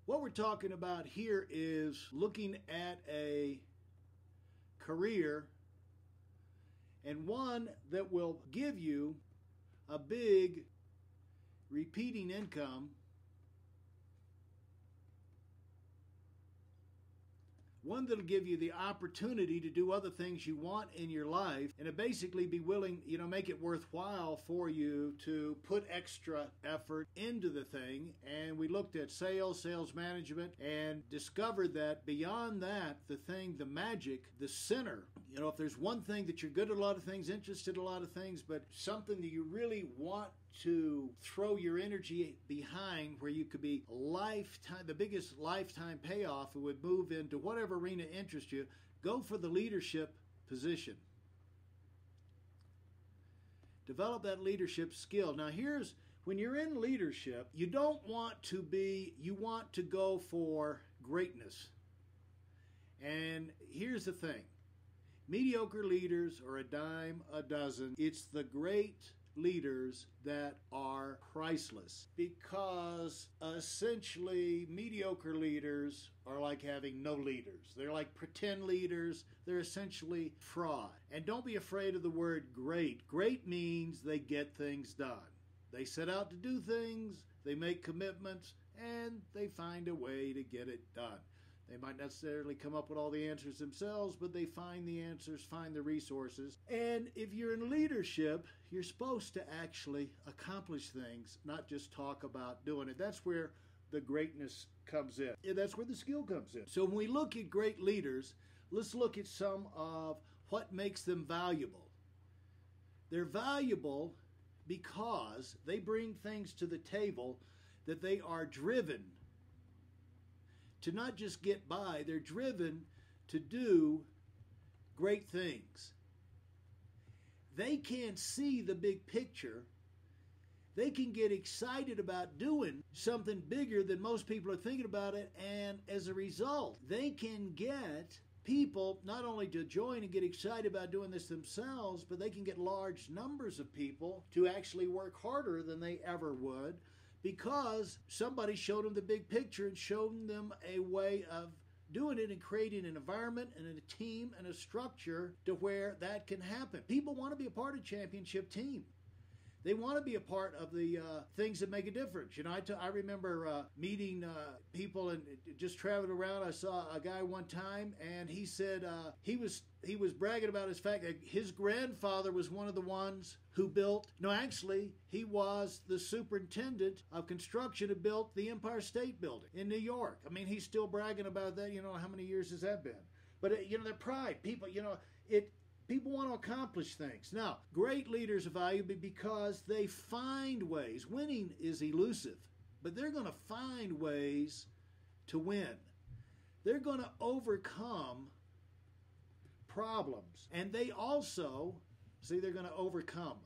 What we're talking about here is looking at a career, and one that will give you a big repeating income, one that'll give you the opportunity to do other things you want in your life, and to basically be willing, make it worthwhile for you to put extra effort into the thing. And we looked at sales management, and discovered that beyond that, the magic, the center, if there's one thing that you're good at a lot of things, interested in a lot of things, but something that you really want to throw your energy behind, where you could be the biggest lifetime payoff, it would move into whatever arena interests you. Go for the leadership position. Develop that leadership skill. Now when you're in leadership, you want to go for greatness. And here's the thing. Mediocre leaders are a dime a dozen. It's the great leaders that are priceless, because essentially mediocre leaders are like having no leaders. They're like pretend leaders. They're essentially fraud. And don't be afraid of the word great. Great means they get things done. They set out to do things, they make commitments, and they find a way to get it done. They might not necessarily come up with all the answers themselves, but they find the answers, find the resources. And if you're in leadership, you're supposed to actually accomplish things, not just talk about doing it. That's where the greatness comes in. And that's where the skill comes in. So when we look at great leaders, let's look at some of what makes them valuable. They're valuable because they bring things to the table that they are driven to not just get by. They're driven to do great things. They can see the big picture. They can get excited about doing something bigger than most people are thinking about it, and as a result, they can get people not only to join and get excited about doing this themselves, but they can get large numbers of people to actually work harder than they ever would, because somebody showed them the big picture and showed them a way of doing it and creating an environment and a team and a structure to where that can happen. People want to be a part of a championship team. They want to be a part of the things that make a difference. I remember meeting people and just traveling around. I saw a guy one time, and he said he was bragging about his fact that his grandfather was one of the ones who built. No, actually, he was the superintendent of construction who built the Empire State Building in New York. I mean, he's still bragging about that. How many years has that been? But their pride, people, people want to accomplish things. Now, great leaders are valuable because they find ways. Winning is elusive, but they're going to find ways to win. They're going to overcome problems. And they also, they're going to overcome.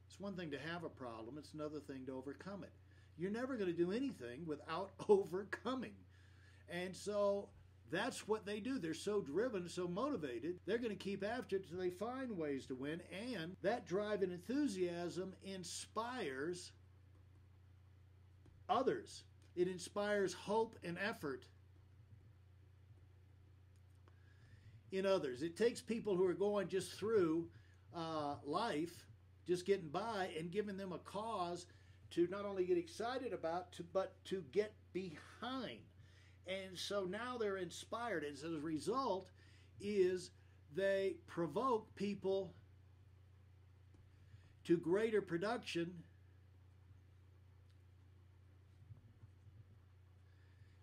It's one thing to have a problem. It's another thing to overcome it. You're never going to do anything without overcoming. And so that's what they do. They're so driven, so motivated, they're going to keep after it until they find ways to win. And that drive and enthusiasm inspires others. It inspires hope and effort in others. It takes people who are going just through life, just getting by, and giving them a cause to not only get excited about, but to get behind. And so now they're inspired. As a result is they provoke people to greater production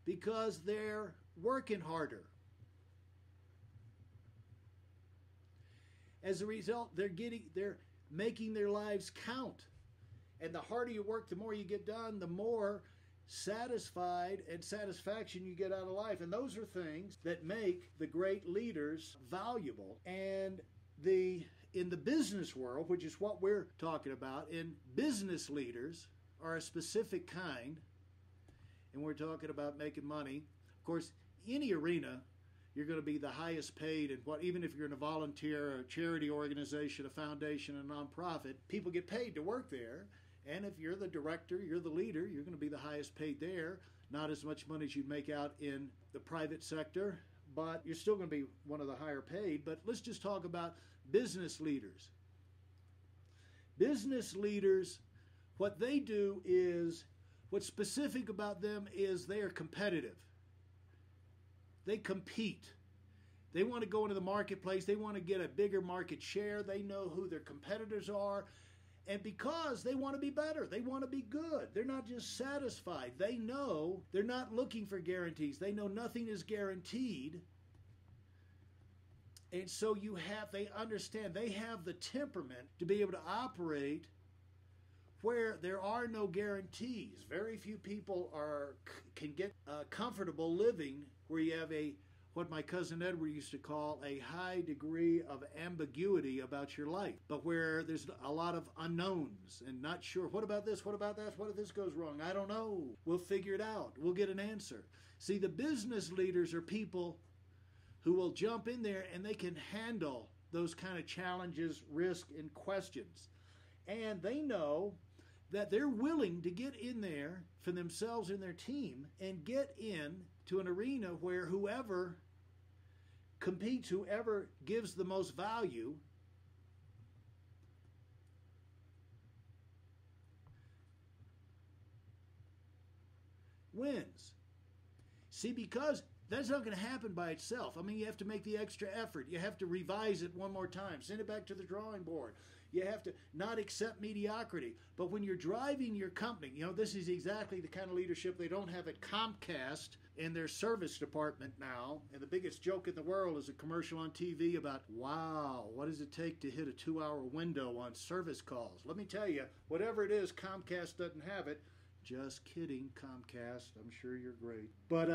because they're working harder. As a result, they're making their lives count. And the harder you work, the more you get done, the more satisfied and satisfaction you get out of life. And those are things that make the great leaders valuable. And in the business world, which is what we're talking about, in business leaders are a specific kind, and we're talking about making money. Of course, any arena, you're going to be the highest paid, and even if you're in a volunteer, a charity organization, a foundation, a nonprofit, people get paid to work there. And if you're the director, you're the leader, you're going to be the highest paid there. not as much money as you'd make out in the private sector, but you're still going to be one of the higher paid. But let's just talk about business leaders. Business leaders, what they do is, what's specific about them is they are competitive. They compete. They want to go into the marketplace. They want to get a bigger market share. They know who their competitors are. And because they want to be better, they want to be good. They're not just satisfied. They know they're not looking for guarantees. They know nothing is guaranteed. And so they understand, they have the temperament to be able to operate where there are no guarantees. Very few people can get comfortable living where you have what my cousin Edward used to call a high degree of ambiguity about your life, but where there's a lot of unknowns and not sure, what about this, what about that, what if this goes wrong? I don't know. We'll figure it out. We'll get an answer. See, the business leaders are people who will jump in there and they can handle those kind of challenges, risk, and questions. And they know that they're willing to get in there for themselves and their team and get in to an arena where whoever competes, whoever gives the most value, wins. See, because that's not going to happen by itself. I mean, you have to make the extra effort. You have to revise it one more time, send it back to the drawing board. You have to not accept mediocrity. But when you're driving your company, this is exactly the kind of leadership they don't have at Comcast in their service department now. And the biggest joke in the world is a commercial on TV about, wow, what does it take to hit a 2-hour window on service calls? Let me tell you, whatever it is, Comcast doesn't have it. Just kidding, Comcast. I'm sure you're great. But,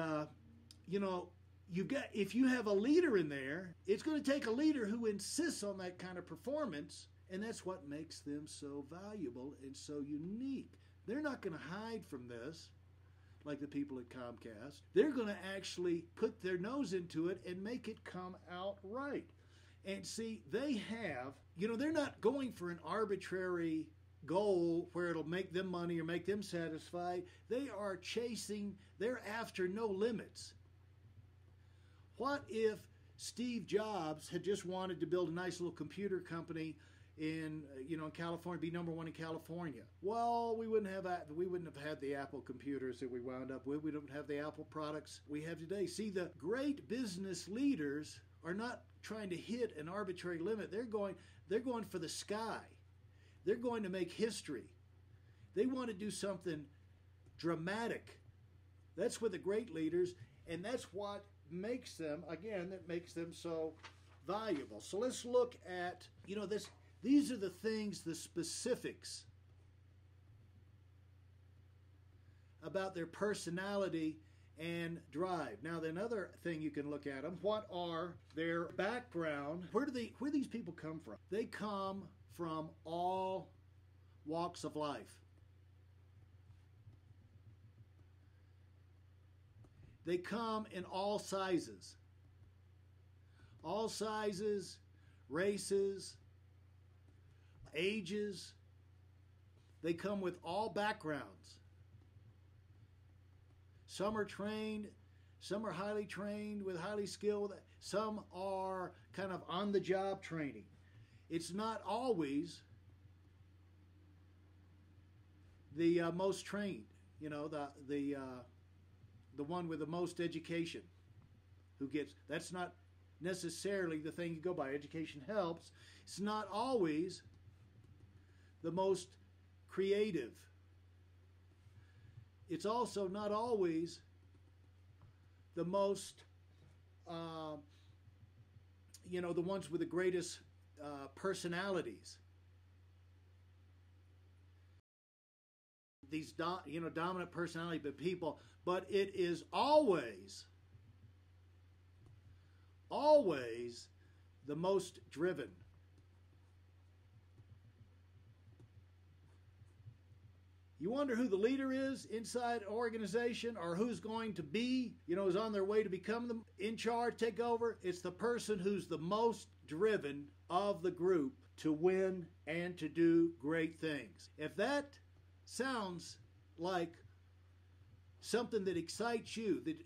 if you have a leader in there, it's going to take a leader who insists on that kind of performance. And that's what makes them so valuable and so unique. They're not going to hide from this like the people at Comcast. They're going to actually put their nose into it and make it come out right. And see, they have, they're not going for an arbitrary goal where it'll make them money or make them satisfied. They're after no limits. What if Steve Jobs had just wanted to build a nice little computer company in California, be number one in California? Well, we wouldn't have had the Apple computers that we wound up with. We don't have the Apple products we have today. See, the great business leaders are not trying to hit an arbitrary limit. They're going for the sky. They're going to make history. They want to do something dramatic. That's what the great leaders, and that's what makes them so valuable. So let's look at, these are the things, the specifics about their personality and drive. Now, another thing you can look at them, what are their background? Where do these people come from? They come from all walks of life. They come in all sizes, races, ages. They come with all backgrounds. Some are trained, some are highly trained with highly skilled, some are kind of on-the-job training. It's not always the most trained, the one with the most education that's not necessarily the thing you go by. Education helps. It's not always the most creative. It's also not always the most, the ones with the greatest personalities. These dominant personality people, but it is always the most driven. You wonder who the leader is inside an organization, or who's going to be, is on their way to become in charge, take over. It's the person who's the most driven of the group to win and to do great things. If that sounds like something that excites you, that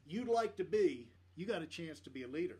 you'd like to be, you got a chance to be a leader.